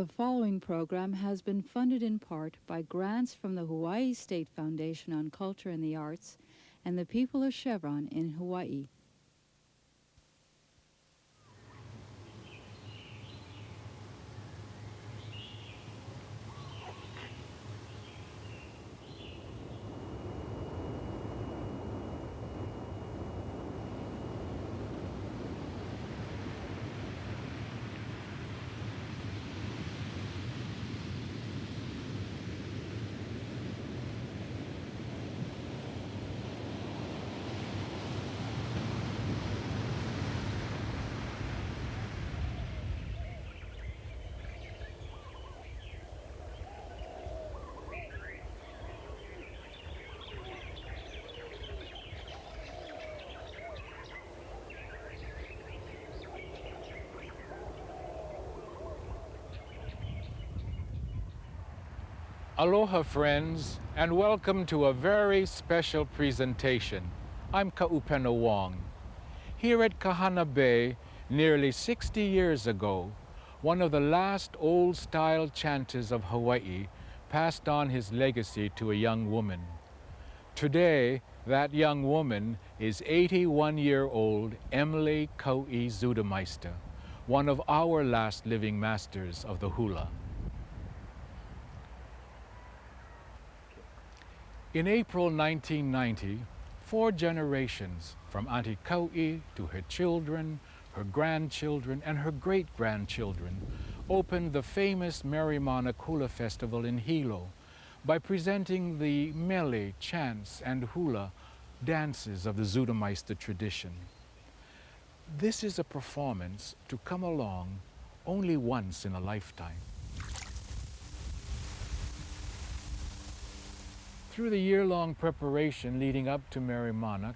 The following program has been funded in part by grants from the Hawaii State Foundation on Culture and the Arts and the people of Chevron in Hawaii. Aloha friends, and welcome to a very special presentation. I'm Kaupena Wong. Here at Kahana Bay, nearly 60 years ago, one of the last old-style chanters of Hawaii passed on his legacy to a young woman. Today, that young woman is 81-year-old Emily Kau'i Zudameister, one of our last living masters of the hula. In April 1990, 4 generations, from Auntie Kau'i to her children, her grandchildren, and her great-grandchildren, opened the famous Merrimana Hula Festival in Hilo by presenting the mele, chants, and hula dances of the Zudameister tradition. This is a performance to come along only once in a lifetime. Through the year-long preparation leading up to Merrimana,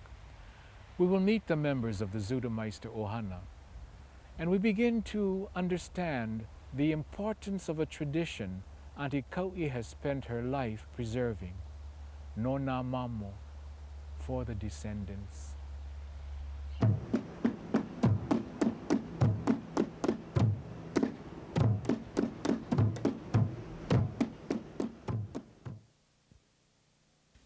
we will meet the members of the Zudameister Ohana, and we begin to understand the importance of a tradition Auntie Kau'i has spent her life preserving, Na Mamo, for the descendants.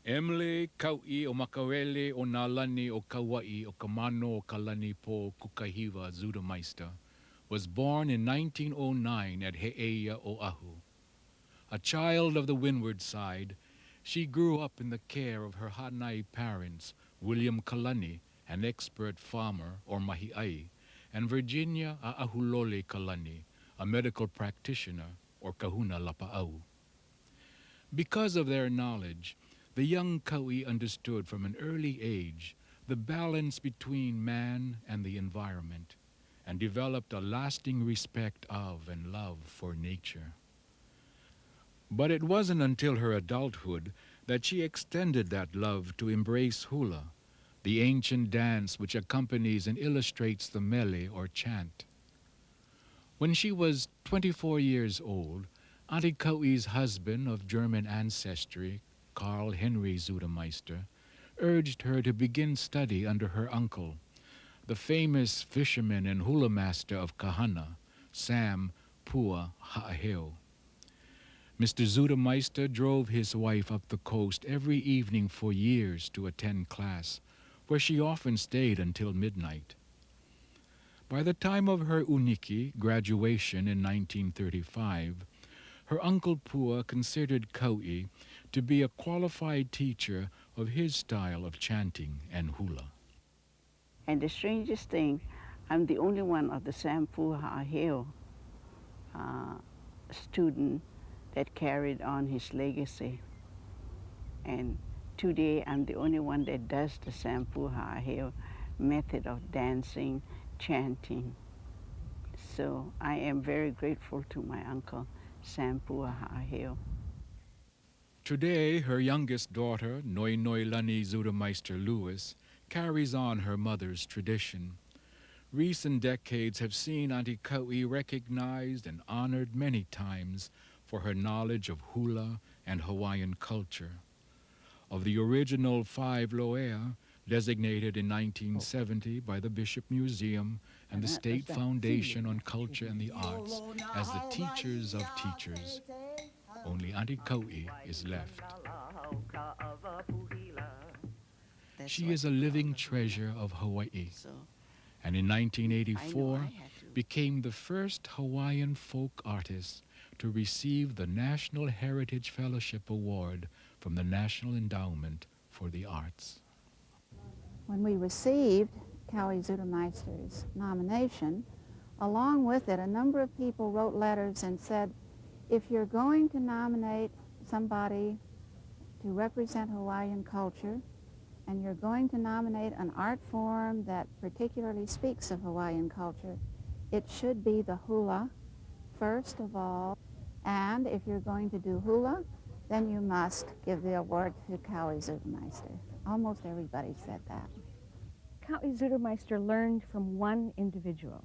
Emily Kau'i o Makawele o Nalani o Kauai o Kamano o Kalani po Kukahiva Zudameister was born in 1909 at He'eia, Oahu. A child of the windward side, she grew up in the care of her Hanai parents, William Kalani, an expert farmer or mahi'ai, and Virginia A'ahulole Kalani, a medical practitioner or kahuna lapa'au. Because of their knowledge, the young Kau'i understood from an early age the balance between man and the environment and developed a lasting respect of and love for nature. But it wasn't until her adulthood that she extended that love to embrace hula, the ancient dance which accompanies and illustrates the mele or chant. When she was 24 years old, Auntie Kau'i's husband of German ancestry, Karl Henry Zudameister, urged her to begin study under her uncle, the famous fisherman and hula master of Kahana, Sam Pua Ha'aheo. Mr. Zudameister drove his wife up the coast every evening for years to attend class, where she often stayed until midnight. By the time of her uniki, graduation in 1935, her uncle Pua considered Kau'i to be a qualified teacher of his style of chanting and hula. And the strangest thing, I'm the only one of the Sampu Ha'aheo student that carried on his legacy. And today I'm the only one that does the Sampu Ha'aheo method of dancing, chanting. So I am very grateful to my uncle, Sampu Ha'aheo. Today, her youngest daughter, Noinoilani Zudameister Lewis, carries on her mother's tradition. Recent decades have seen Auntie Kau'i recognized and honored many times for her knowledge of hula and Hawaiian culture. Of the original 5 loea, Designated in 1970 by the Bishop Museum and the State Foundation on Culture and the Arts as the teachers of teachers, only Auntie Kau'i is left. She is a living treasure of Hawaii, and in 1984 became the first Hawaiian folk artist to receive the National Heritage Fellowship Award from the National Endowment for the Arts. When we received Kauai Zudermeister's nomination, along with it, a number of people wrote letters and said, if you're going to nominate somebody to represent Hawaiian culture, and you're going to nominate an art form that particularly speaks of Hawaiian culture, it should be the hula, first of all. And if you're going to do hula, then you must give the award to Kauai Zudermeister. Almost everybody said that. Kauai Zudermeister learned from one individual.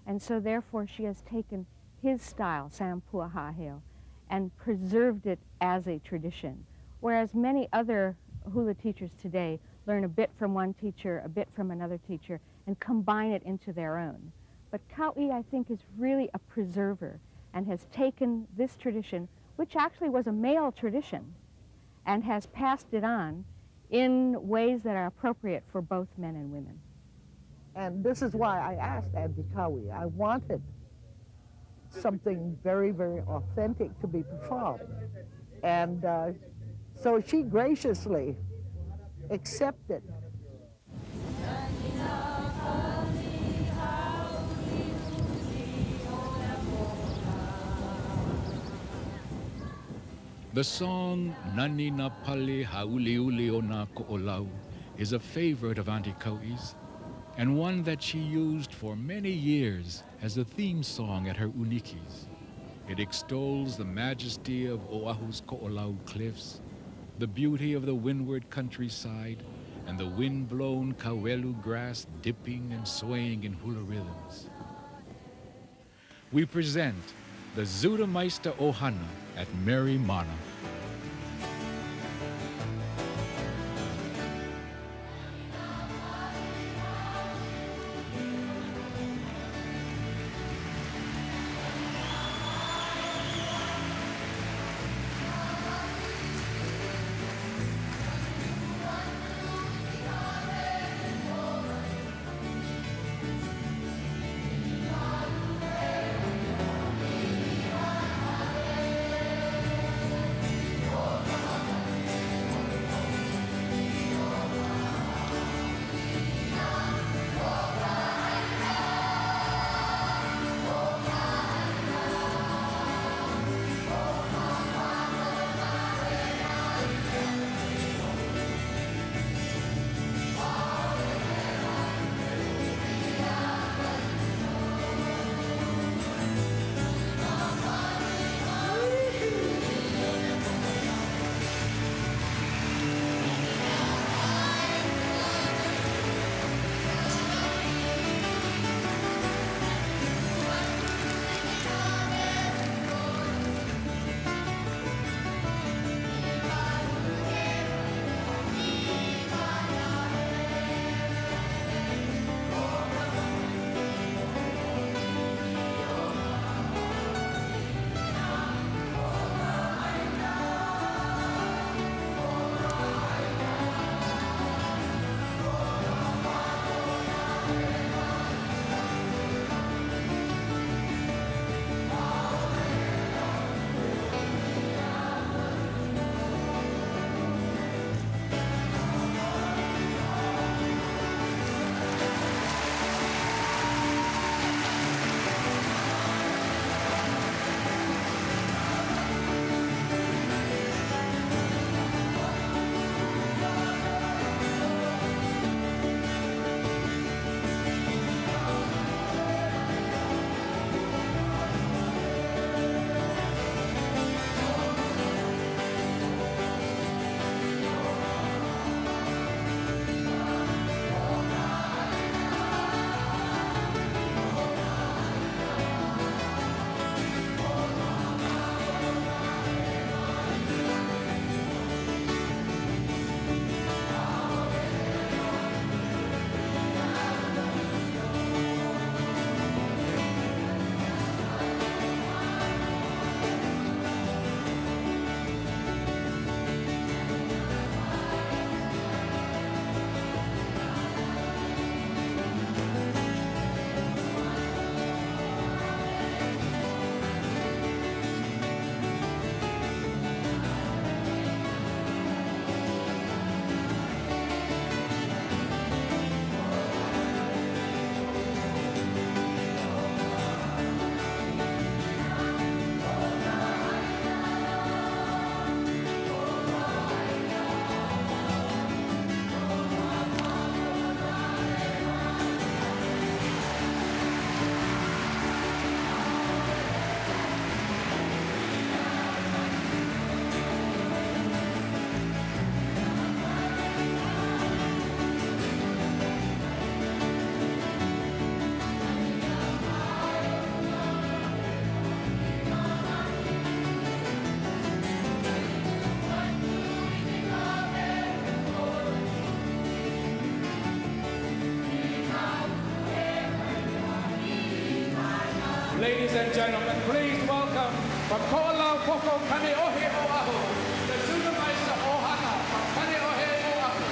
And so therefore she has taken his style, Sampua Haheo, and preserved it as a tradition. Whereas many other hula teachers today learn a bit from one teacher, a bit from another teacher, and combine it into their own. But Kauai, I think, is really a preserver and has taken this tradition, which actually was a male tradition, and has passed it on in ways that are appropriate for both men and women. And this is why I asked Auntie Kauai. I wanted something very, very authentic to be performed. And so she graciously accepted. The song Nani na Pali Hauliuli o na Ko'olau is a favorite of Auntie Kauai's, and one that she used for many years as a theme song at her unikis. It extols the majesty of Oahu's Ko'olau cliffs, the beauty of the windward countryside, and the wind-blown kawelu grass dipping and swaying in hula rhythms. We present the Zudermeister Ohana at Mary Mana. Ladies and gentlemen, please welcome from Ko'olau Poko Kaneohe Oahu, the Zunameister Ohana from Kaneohe Oahu.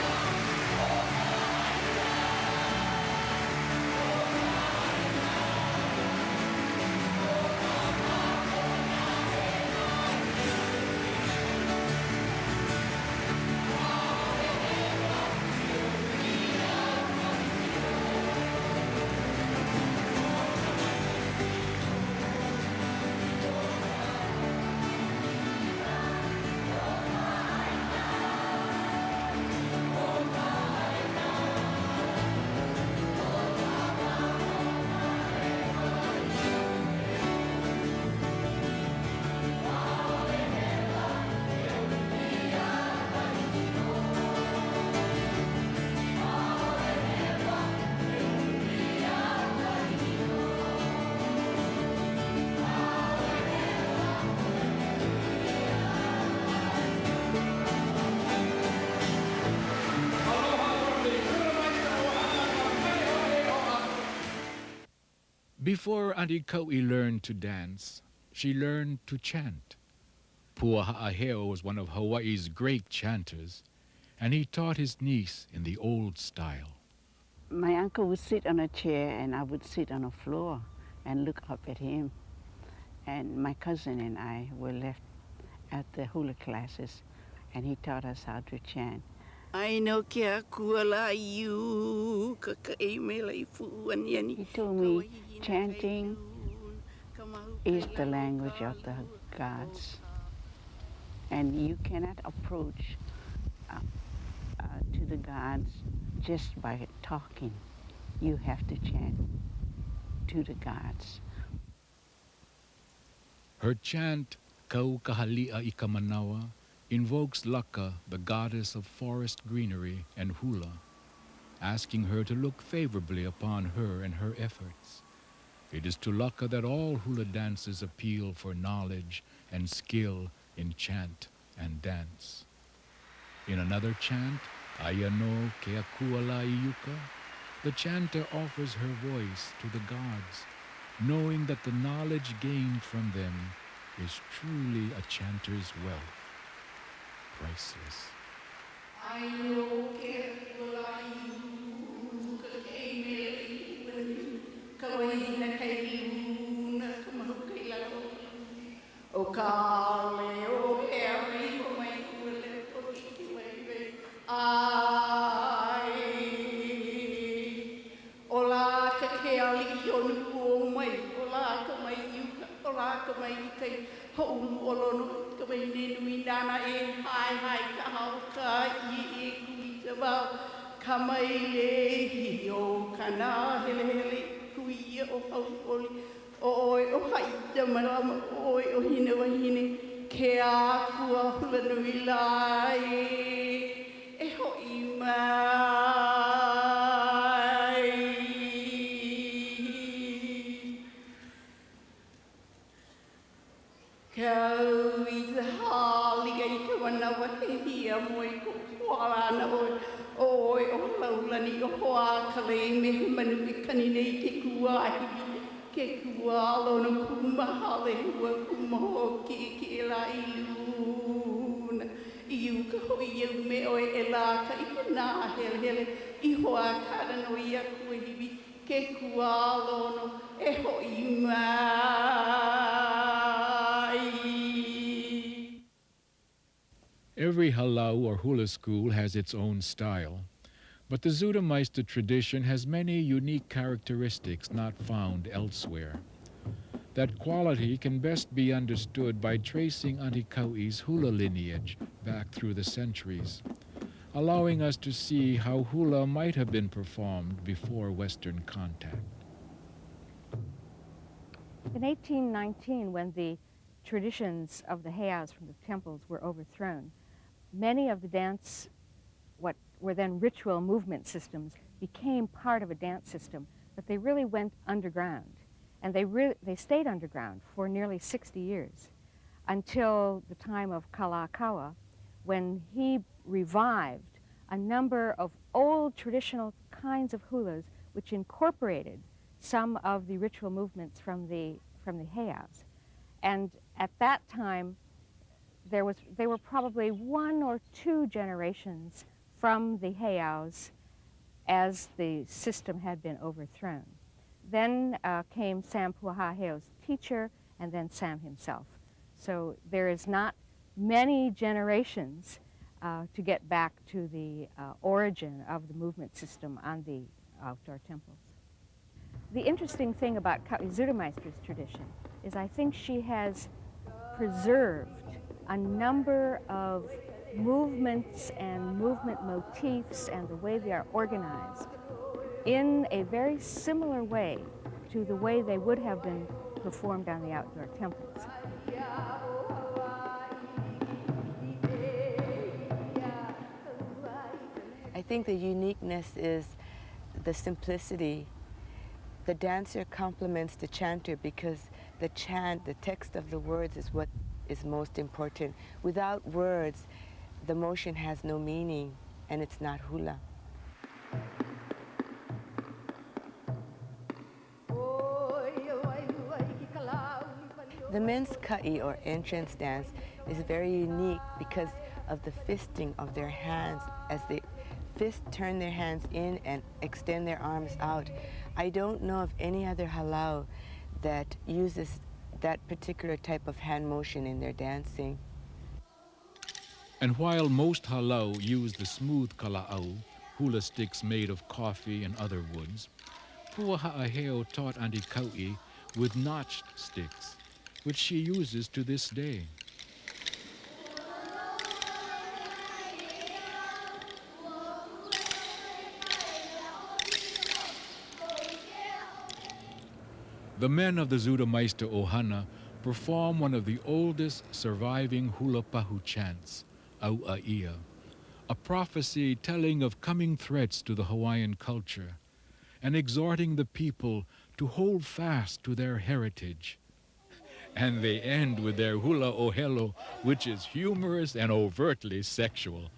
Before Auntie Kau'i learned to dance, she learned to chant. Puaha'aheo was one of Hawaii's great chanters, and he taught his niece in the old style. My uncle would sit on a chair and I would sit on the floor and look up at him. And my cousin and I were left at the hula classes and he taught us how to chant. He told me chanting is the language of the gods, and you cannot approach to the gods just by talking. You have to chant to the gods. Her chant, Kau Kahali'a I Kamanawa, invokes Laka, the goddess of forest greenery and hula, asking her to look favorably upon her and her efforts. It is to Laka that all hula dances appeal for knowledge and skill in chant and dance. In another chant, Ayano Keakuala Iyuka, the chanter offers her voice to the gods, knowing that the knowledge gained from them is truly a chanter's wealth. Priceless. O kale o heri o mai ule o iki mai ai o la ka ke ali o nu o mai o la ka mai yuka o la ka mai kai ho o lo no ka mai ne nui nana e hai ka hau ka I kui te wau ka mai le hi o kana hele kui o hau oli oi o hai te marama oi o hine wa hine ke a kua hula nui lai e ho I mai kau I te hāli ai te wanawa he hia moi ko whala na oi o laulani o hoa kale me manu I kani nei te kua ahi ke kua alono kumahale hua kumahoki ki e la I luna. Iu ka hoi iau me oi e la ka I kuna hele hele I hoa kara no I a kua hiwi ke kua alono e hoi mai. Every halau or hula school has its own style, but the Zutameister tradition has many unique characteristics not found elsewhere. That quality can best be understood by tracing Auntie Kau'i's hula lineage back through the centuries, allowing us to see how hula might have been performed before Western contact. In 1819, when the traditions of the heiaus from the temples were overthrown, many of the dance, what were then ritual movement systems, became part of a dance system, but they really went underground. And they stayed underground for nearly 60 years, until the time of Kalakaua, when he revived a number of old traditional kinds of hulas which incorporated some of the ritual movements from the from the heiaus. And at that time, they were probably 1 or 2 generations from the heiaus as the system had been overthrown. Then came Sam Puahaheo's teacher, and then Sam himself. So there is not many generations to get back to the origin of the movement system on the outdoor temples. The interesting thing about Kauai-Zuurmeister's tradition is I think she has preserved a number of movements and movement motifs and the way they are organized in a very similar way to the way they would have been performed on the outdoor temples. I think the uniqueness is the simplicity. The dancer complements the chanter because the chant, the text of the words is what is most important. Without words, the motion has no meaning and it's not hula. The men's ka'i, or entrance dance, is very unique because of the fisting of their hands as they turn their hands in and extend their arms out. I don't know of any other halau that uses that particular type of hand motion in their dancing. And while most halau use the smooth kala'au, hula sticks made of coffee and other woods, Puaha'aheo taught Auntie Kau'i with notched sticks, which she uses to this day. The men of the Zuurmeister Ohana perform one of the oldest surviving hula pahu chants, Au'aia, a prophecy telling of coming threats to the Hawaiian culture and exhorting the people to hold fast to their heritage. And they end with their hula ohelo, which is humorous and overtly sexual.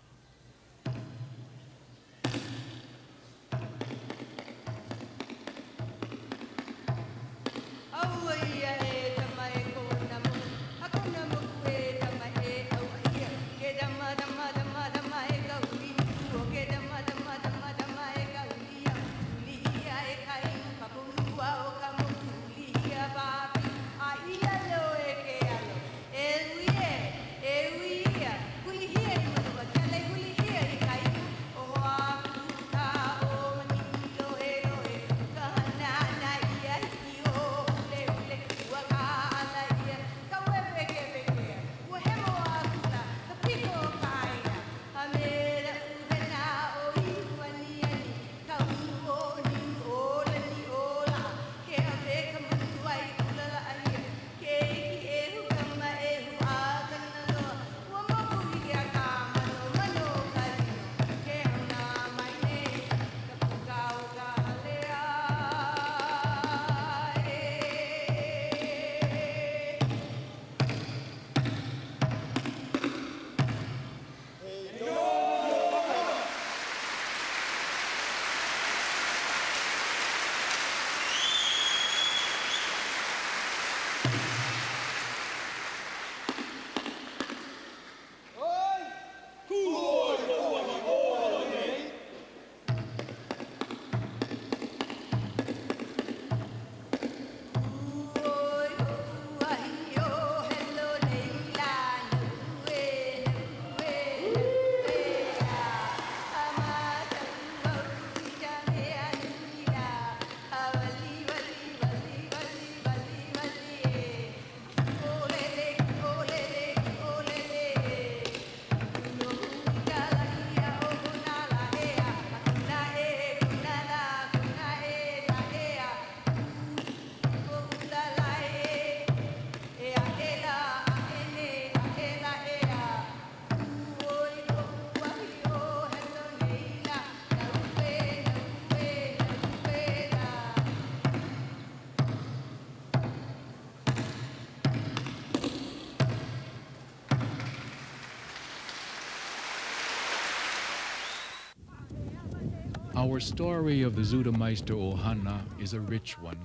Our story of the Zuurmeister Ohana is a rich one,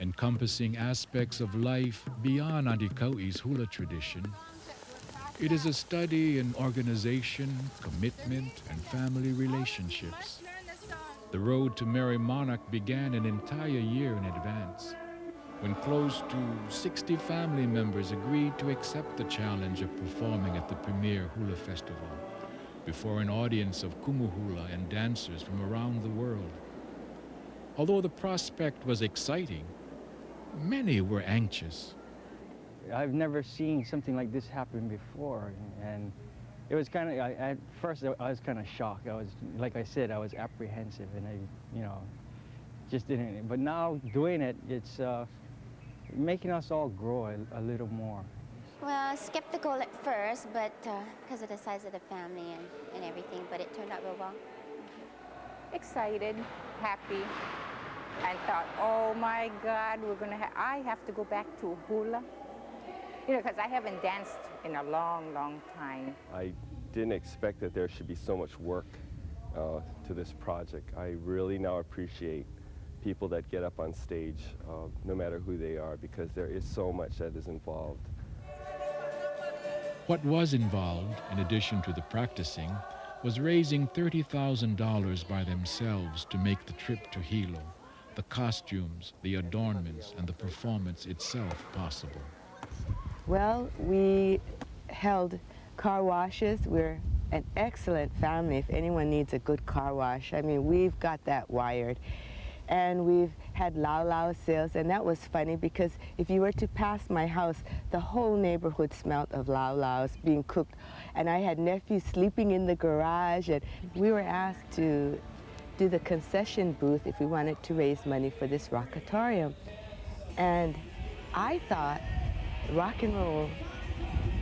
encompassing aspects of life beyond Andikaui's hula tradition. It is a study in organization, commitment, and family relationships. The road to Merry Monarch began an entire year in advance, when close to 60 family members agreed to accept the challenge of performing at the premier hula festival before an audience of kumuhula and dancers from around the world. Although the prospect was exciting, many were anxious. I've never seen something like this happen before, and it was kind of, at first I was kind of shocked. Like I said, I was apprehensive, and just didn't. But now doing it, it's making us all grow a little more. Well, skeptical at first, but because of the size of the family and everything, but it turned out real well. Excited, happy, and thought, oh my God, I have to go back to hula. You know, because I haven't danced in a long, long time. I didn't expect that there should be so much work to this project. I really now appreciate people that get up on stage, no matter who they are, because there is so much that is involved. What was involved, in addition to the practicing, was raising $30,000 by themselves to make the trip to Hilo, the costumes, the adornments, and the performance itself possible. Well, we held car washes. We're an excellent family if anyone needs a good car wash. I mean, we've got that wired. And we've had lau sales, and that was funny because if you were to pass my house, the whole neighborhood smelled of laus being cooked. And I had nephews sleeping in the garage, and we were asked to do the concession booth if we wanted to raise money for this rockatorium. And I thought rock and roll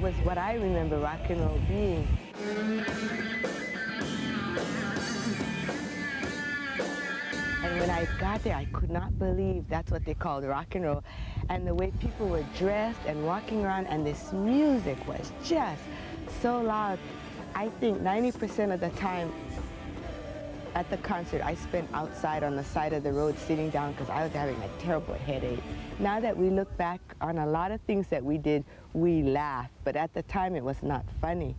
was what I remember rock and roll being. And when I got there, I could not believe that's what they called rock and roll. And the way people were dressed and walking around, and this music was just so loud. I think 90% of the time at the concert, I spent outside on the side of the road sitting down because I was having a terrible headache. Now that we look back on a lot of things that we did, we laugh, but at the time it was not funny.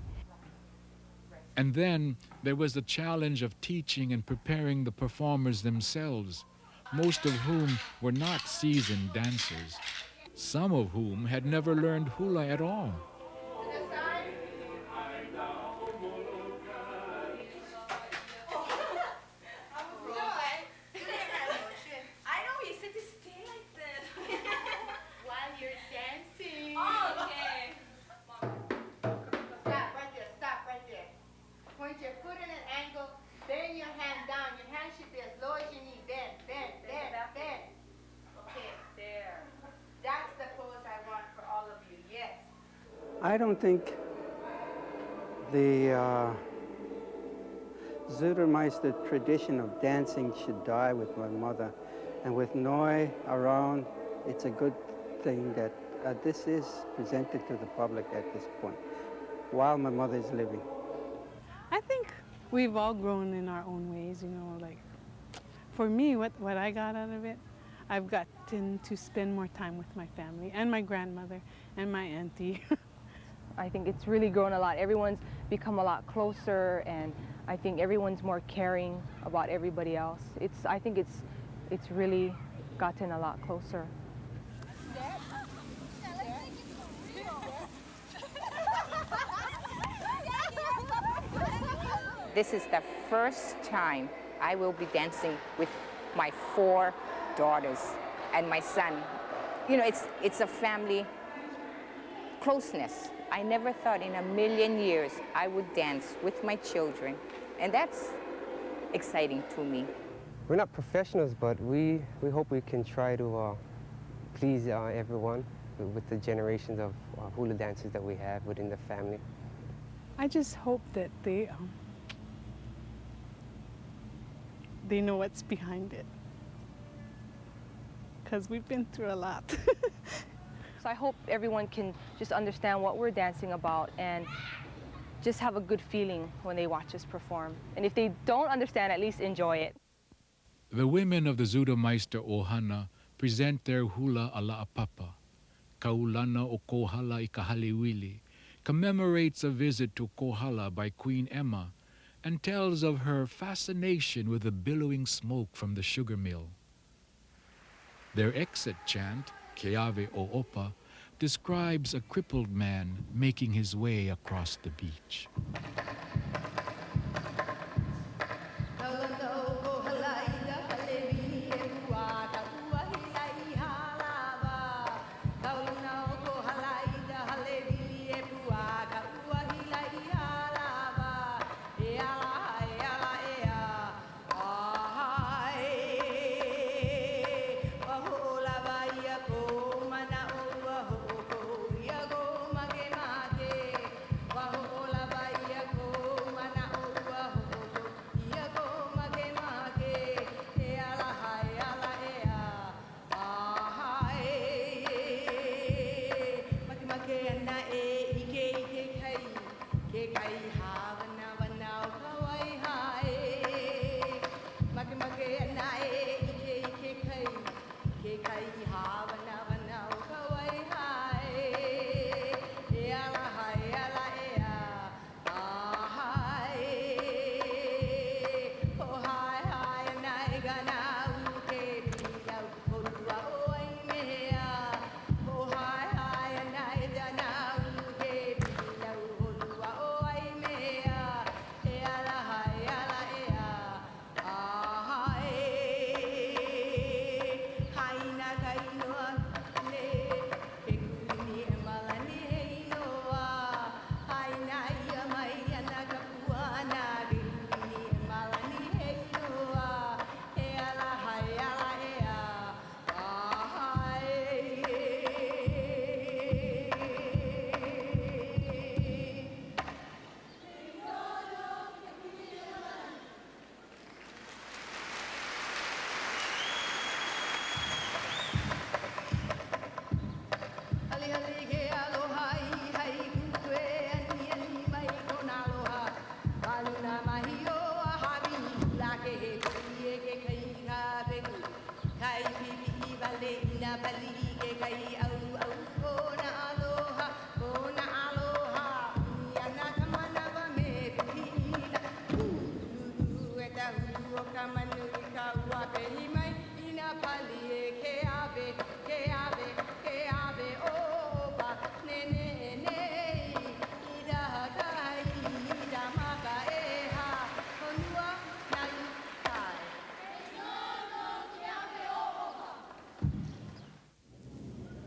And then there was the challenge of teaching and preparing the performers themselves, most of whom were not seasoned dancers, some of whom had never learned hula at all. I don't think the Zudermeister tradition of dancing should die with my mother. And with Noi around, it's a good thing that this is presented to the public at this point, while my mother is living. I think we've all grown in our own ways, you know, like, for me, what I got out of it, I've gotten to spend more time with my family and my grandmother and my auntie. I think it's really grown a lot. Everyone's become a lot closer, and I think everyone's more caring about everybody else. I think it's really gotten a lot closer. This is the first time I will be dancing with my 4 daughters and my son. You know, it's a family closeness. I never thought in a million years I would dance with my children, and that's exciting to me. We're not professionals, but we hope we can try to please everyone with the generations of hula dancers that we have within the family. I just hope that they know what's behind it, because we've been through a lot. So I hope everyone can just understand what we're dancing about and just have a good feeling when they watch us perform. And if they don't understand, at least enjoy it. The women of the Zudermeister Ohana present their hula ala apapa. Kaulana o Kohala i Kahaliwili commemorates a visit to Kohala by Queen Emma and tells of her fascination with the billowing smoke from the sugar mill. Their exit chant, Keave o Opa, describes a crippled man making his way across the beach.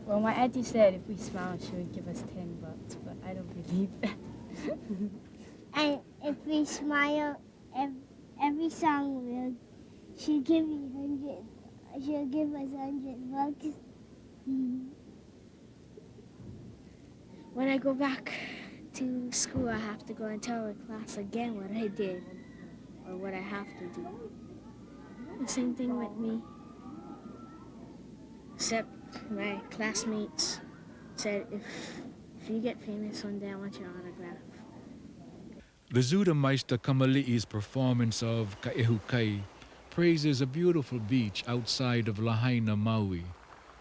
Well, my auntie said if we smile, she would give us $10, but I don't believe that. And if we smile, every song she'll give us $100. When I go back to school, I have to go and tell the class again what I did or what I have to do. The same thing with me, except my classmates said if you get famous one day, I want your autograph. The Zudameister Kamali'i's performance of Ka'ehukai praises a beautiful beach outside of Lahaina, Maui,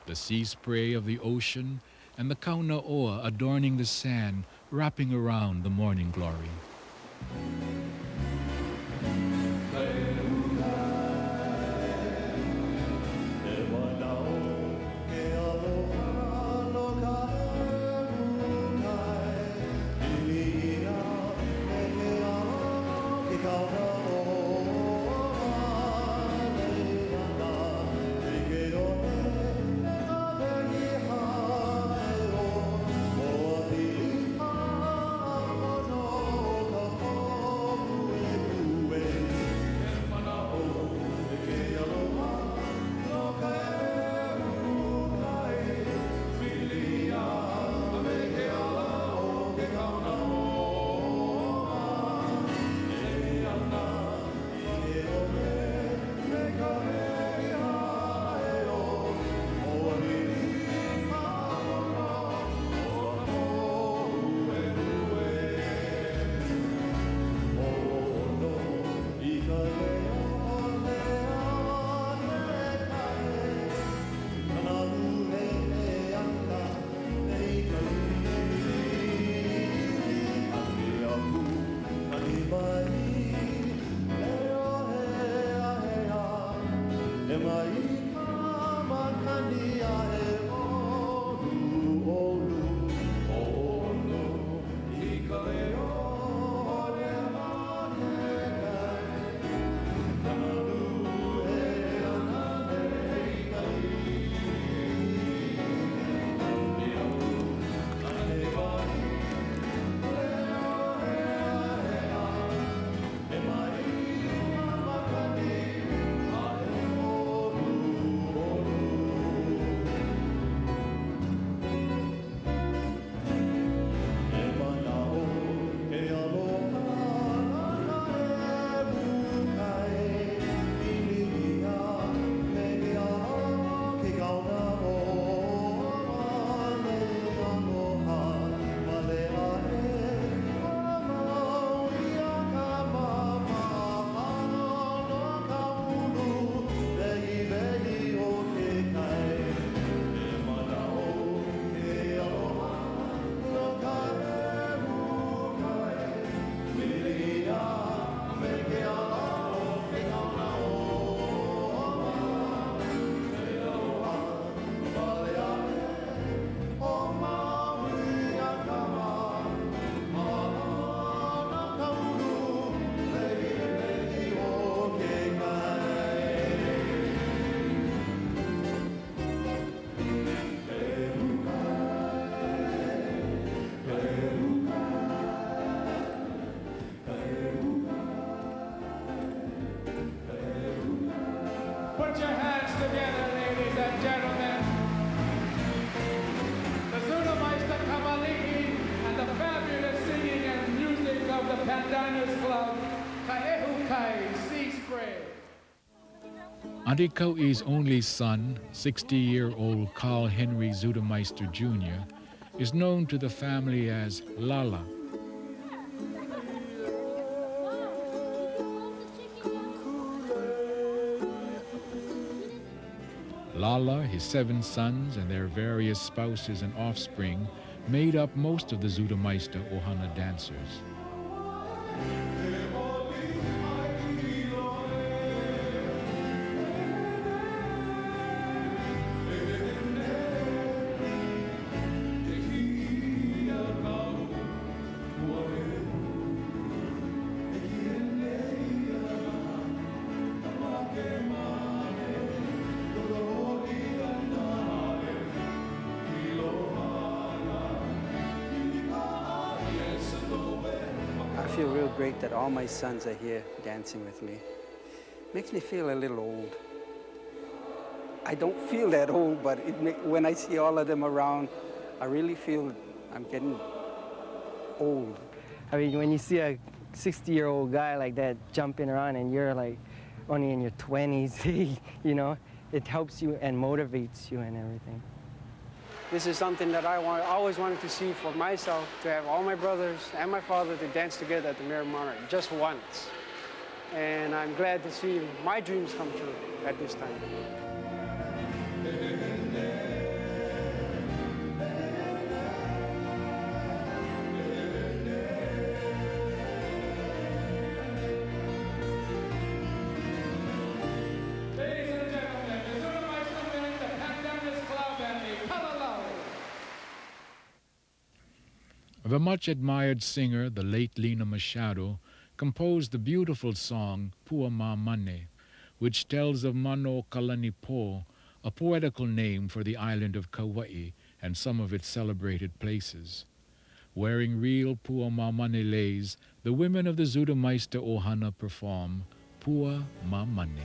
the sea spray of the ocean, and the kauna oa adorning the sand, wrapping around the morning glory. Club, Kaehukai, C-Spray. Auntie Kaui's only son, 60-year-old Carl Henry Zudermeister Jr., is known to the family as Lala. Lala, his 7 sons, and their various spouses and offspring made up most of the Zudermeister Ohana dancers. I feel real great that all my sons are here dancing with me. Makes me feel a little old. I don't feel that old, but when I see all of them around, I really feel I'm getting old. I mean, when you see a 60-year-old guy like that jumping around and you're like only in your 20s, you know, it helps you and motivates you and everything. This is something that I always wanted to see for myself, to have all my brothers and my father to dance together at the Merry Monarch just once. And I'm glad to see my dreams come true at this time. The much-admired singer, the late Lena Machado, composed the beautiful song Pua Mamane, which tells of Mano Kalani Po, a poetical name for the island of Kauai and some of its celebrated places. Wearing real Pua Mamane leis, the women of the Zudermeister Ohana perform Pua Mamane.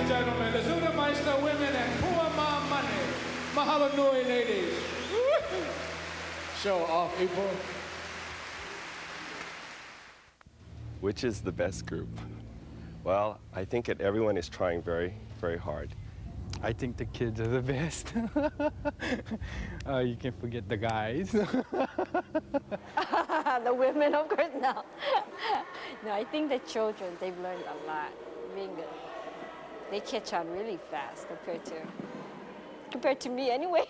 and gentlemen, the Zudameister women and Puama Money. Mahalo nui, ladies. Show off, people. Which is the best group? Well, I think that everyone is trying very, very hard. I think the kids are the best. You can forget the guys. The women, of course, no. No, I think the children, they've learned a lot. They catch on really fast compared to me anyway.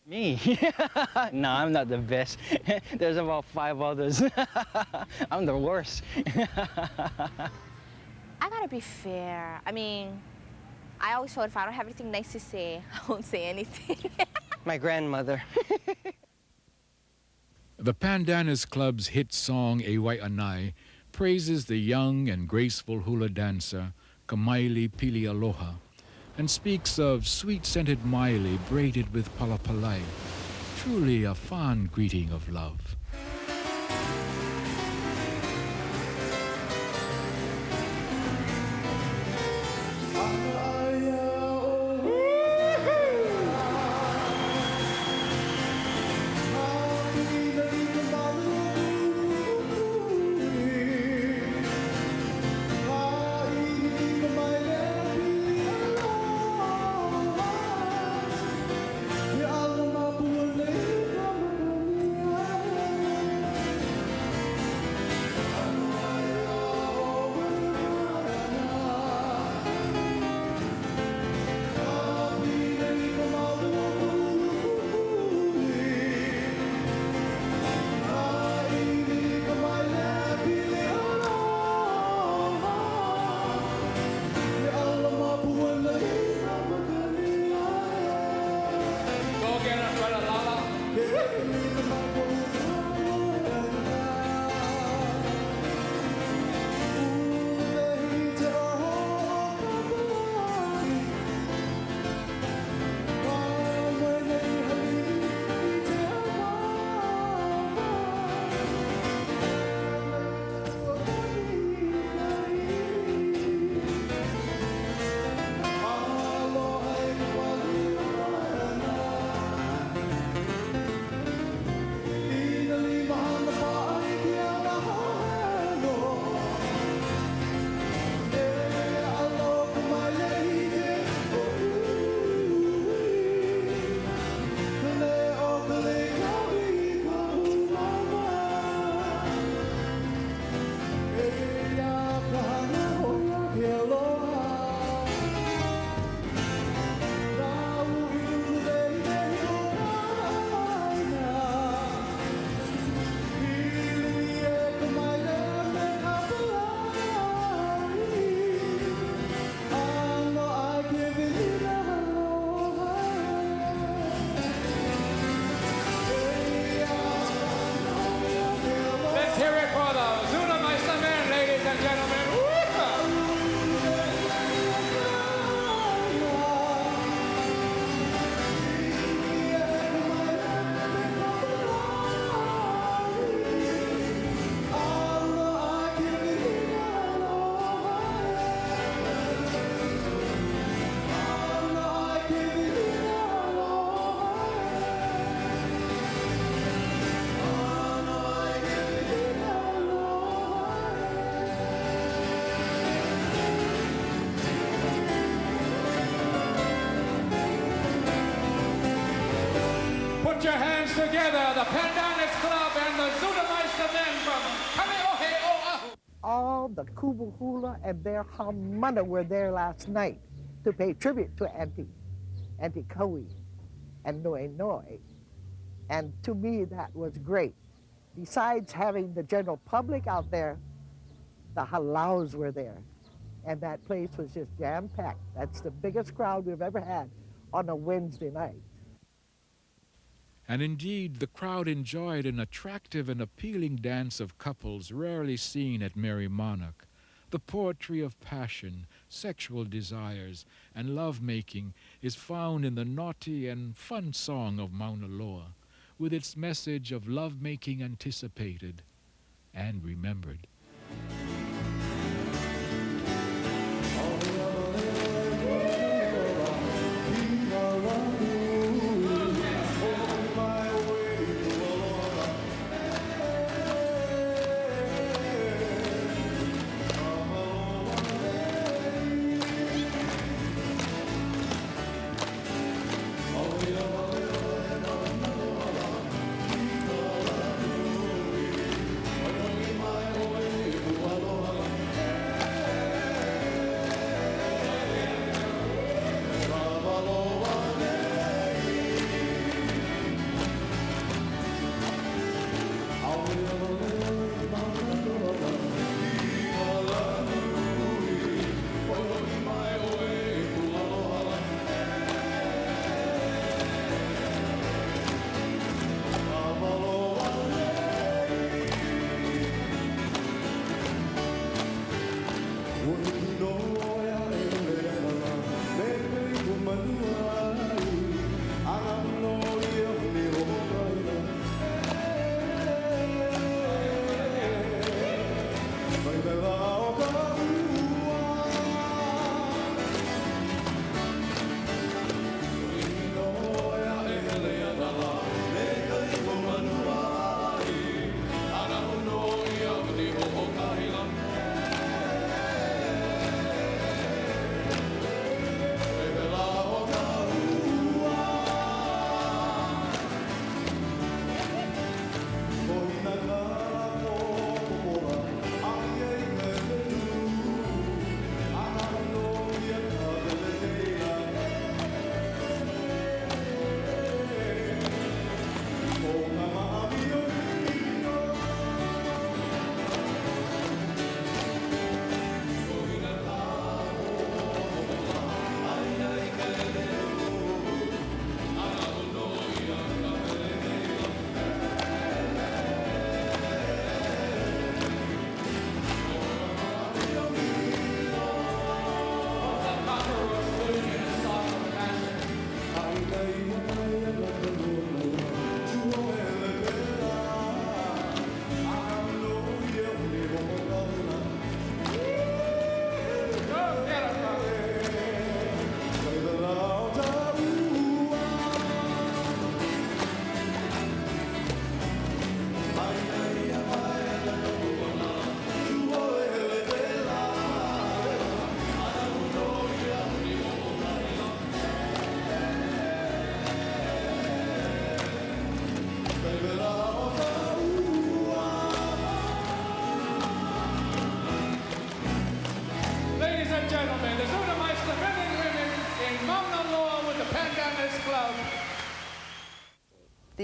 Me? No, I'm not the best. There's about 5 others. I'm the worst. I gotta be fair. I mean, I always feel if I don't have anything nice to say, I won't say anything. My grandmother. The Pandanus Club's hit song, Ewai Anai, praises the young and graceful hula dancer, Kamaili Pili Aloha, and speaks of sweet-scented Maili braided with palapalai, truly a fond greeting of love. Put your hands together, the Pandanus Club and the Zudameister men from Kalohelani. All the Kubu Hula and their Hamana were there last night to pay tribute to Auntie Kaui and Noi Noi. And to me, that was great. Besides having the general public out there, the halaus were there. And that place was just jam-packed. That's the biggest crowd we've ever had on a Wednesday night. And indeed, the crowd enjoyed an attractive and appealing dance of couples rarely seen at Merry Monarch. The poetry of passion, sexual desires, and love-making is found in the naughty and fun song of Mauna Loa, with its message of love-making anticipated and remembered. Oh,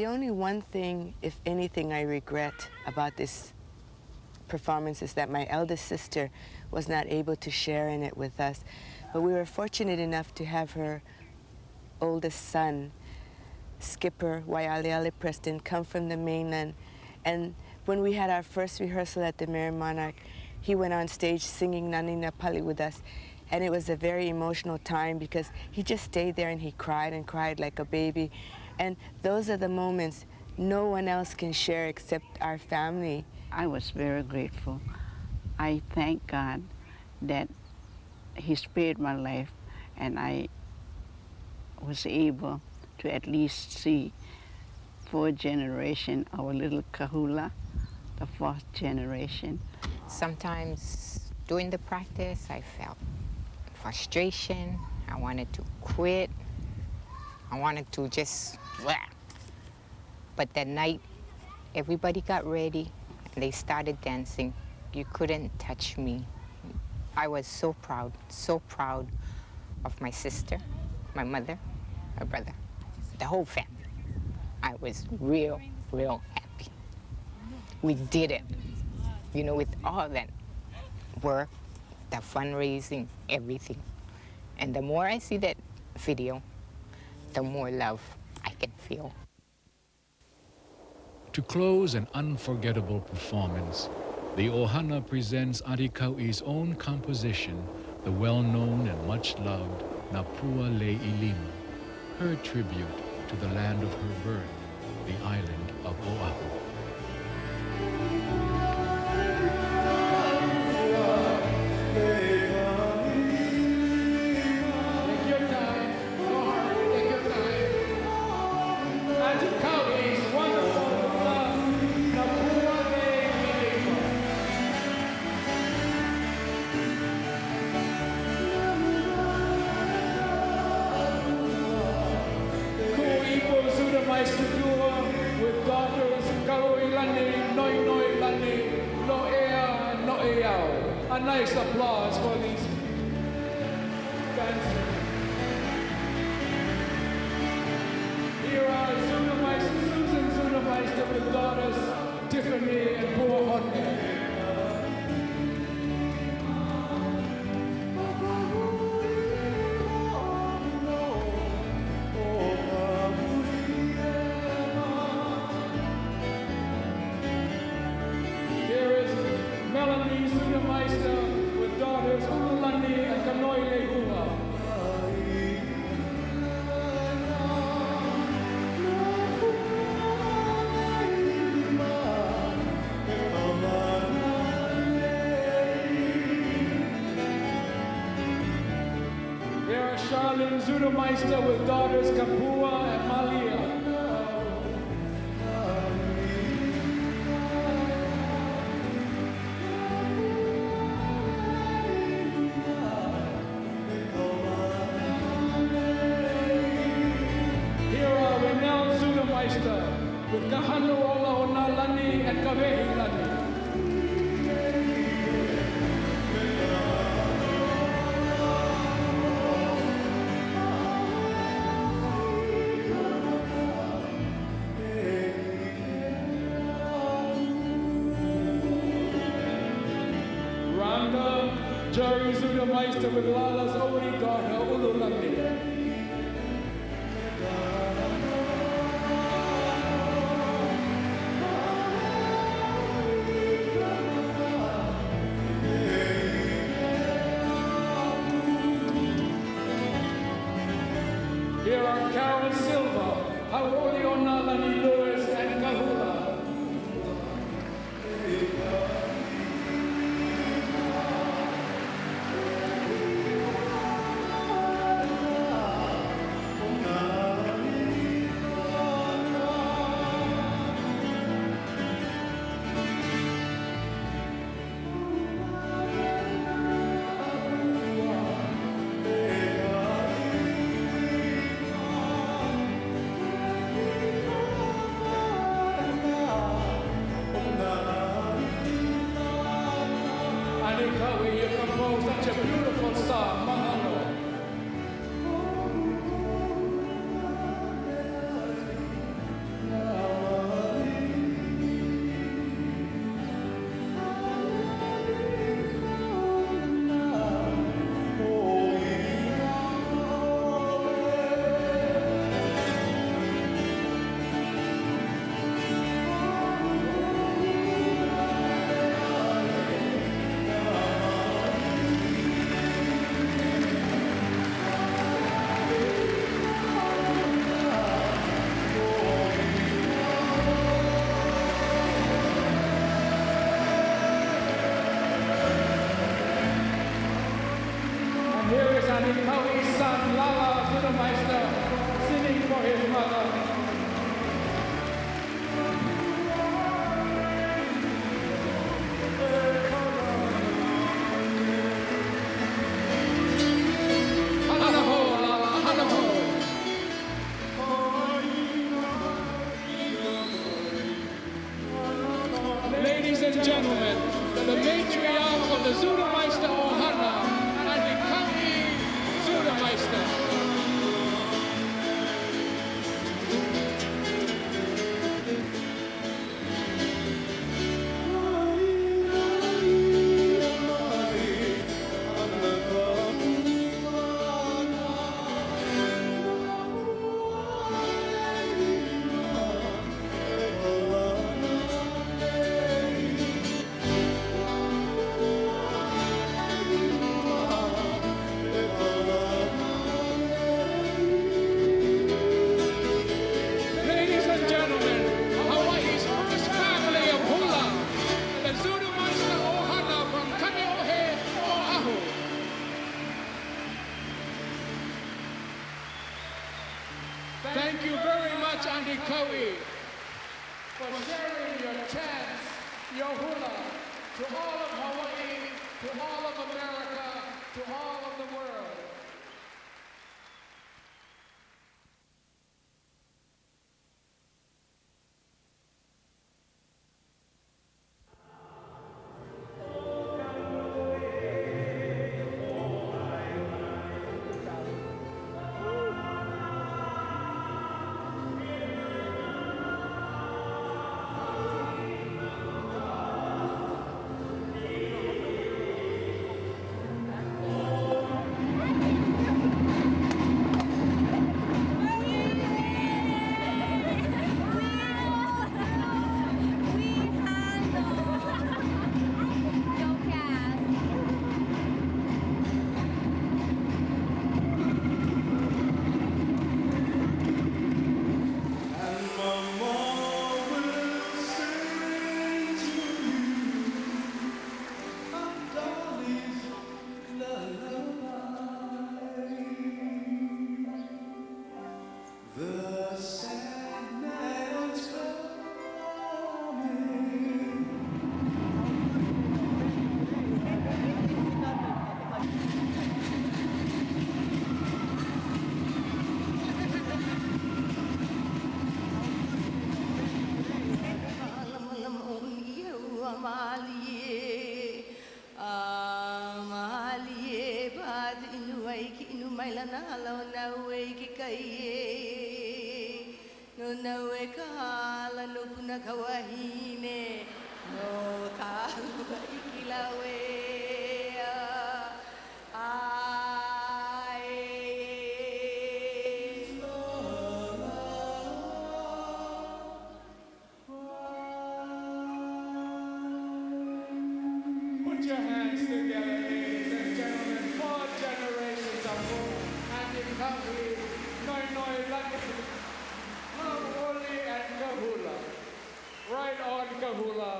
The only one thing, if anything, I regret about this performance is that my eldest sister was not able to share in it with us. But we were fortunate enough to have her oldest son, Skipper Waialeale Preston, come from the mainland. And when we had our first rehearsal at the Merry Monarch, he went on stage singing Nani Na Pali with us. And it was a very emotional time because he just stayed there and he cried and cried like a baby. And those are the moments no one else can share except our family. I was very grateful. I thank God that He spared my life and I was able to at least see 4th generation, our little Kahula, the 4th generation. Sometimes during the practice, I felt frustration. I wanted to quit. I wanted to just, blah. But that night, everybody got ready and they started dancing. You couldn't touch me. I was so proud of my sister, my mother, my brother, the whole family. I was real happy. We did it, you know, with all that work, the fundraising, everything. And the more I see that video, the more love I can feel. To close an unforgettable performance, the Ohana presents Auntie Kaui's own composition, the well-known and much-loved Napua Le'ilima, her tribute to the land of her birth, the island of Oahu. With daughters Kalohelani, Noi Lani, Lo'ea, and No'eau. A nice applause for these dancers. Here are Susan Zunameister with daughters Tiffany and Puahone. With daughters Ululani and Kanoilehua. Here are Charlene Zudemeister with daughters Kapua and Malia. With Kahanu Ola o Na Lani and Kalohelani. Rhonda Jerry Zudemeister with Lala's only daughter, Ululani. Here are Carol Silva, Haoli Onalani Lewis, and Kahula. Meister singing for his mother. Ladies and gentlemen, the matriarch of the Zudemeister Ohana and the Kami Zudemeister. Ladies and gentlemen, Hawaii's first family of hula, the Zudemeister Ohana from Kaneohe, Oahu. Thank you very much, Andy Kawi, for sharing your chants, your hula, to all of Hawaii, to all of America, to all of the world. Put your hands together, ladies and gentlemen. 4 generations of hula, Andy Kawi, Noi Noi Lani, Oli and Kahula. Right on, Kahula.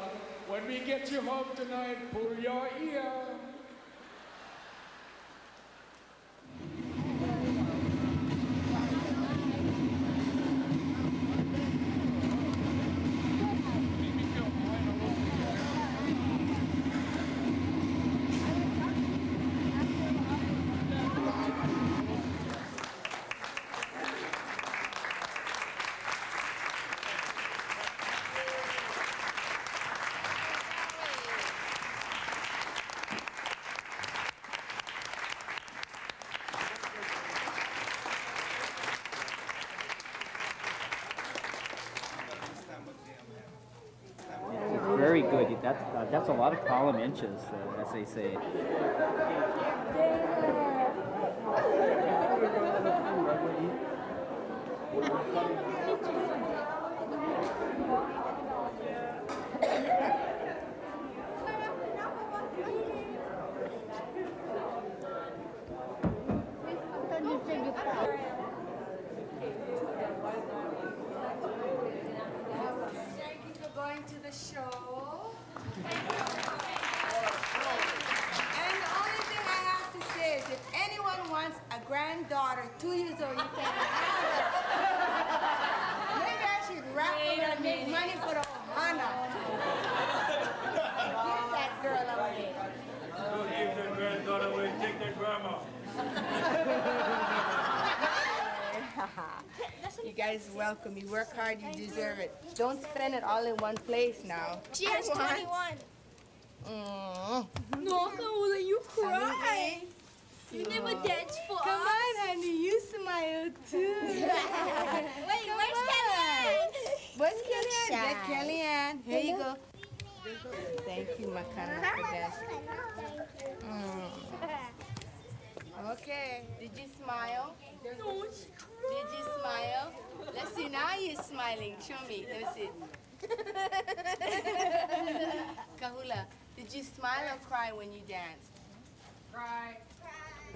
When we get you home tonight, pull your ear. Very good. That's a lot of column inches, as they say. Thank you for going to the show. And the only thing I have to say is if anyone wants a granddaughter, 2 years old. You can have her. Maybe I should rap for her and make money for the Ohana. Give that girl away. Don't give that granddaughter away, take that grandma. You guys are welcome. You work hard, you deserve it. Don't spend it all in one place now. She has 21. No, Kaula, you cry. You never danced for us. Come on, honey, you smile too. Wait, where's Kellyanne? Where's Kellyanne? Get Kellyanne. Here you go. Thank you, Makana, for that. Okay, did you smile? No, she cried. Did you smile? Let's see, now you're smiling. Show me, let me see. Kahula, did you smile or cry when you danced? Cry.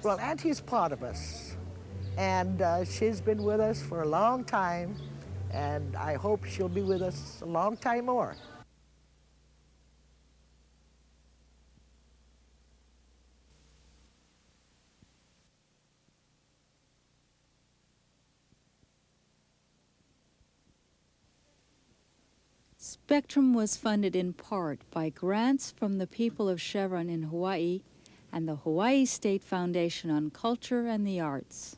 Well, Auntie's part of us, and she's been with us for a long time, and I hope she'll be with us a long time more. Spectrum was funded in part by grants from the people of Chevron in Hawaii and the Hawaii State Foundation on Culture and the Arts.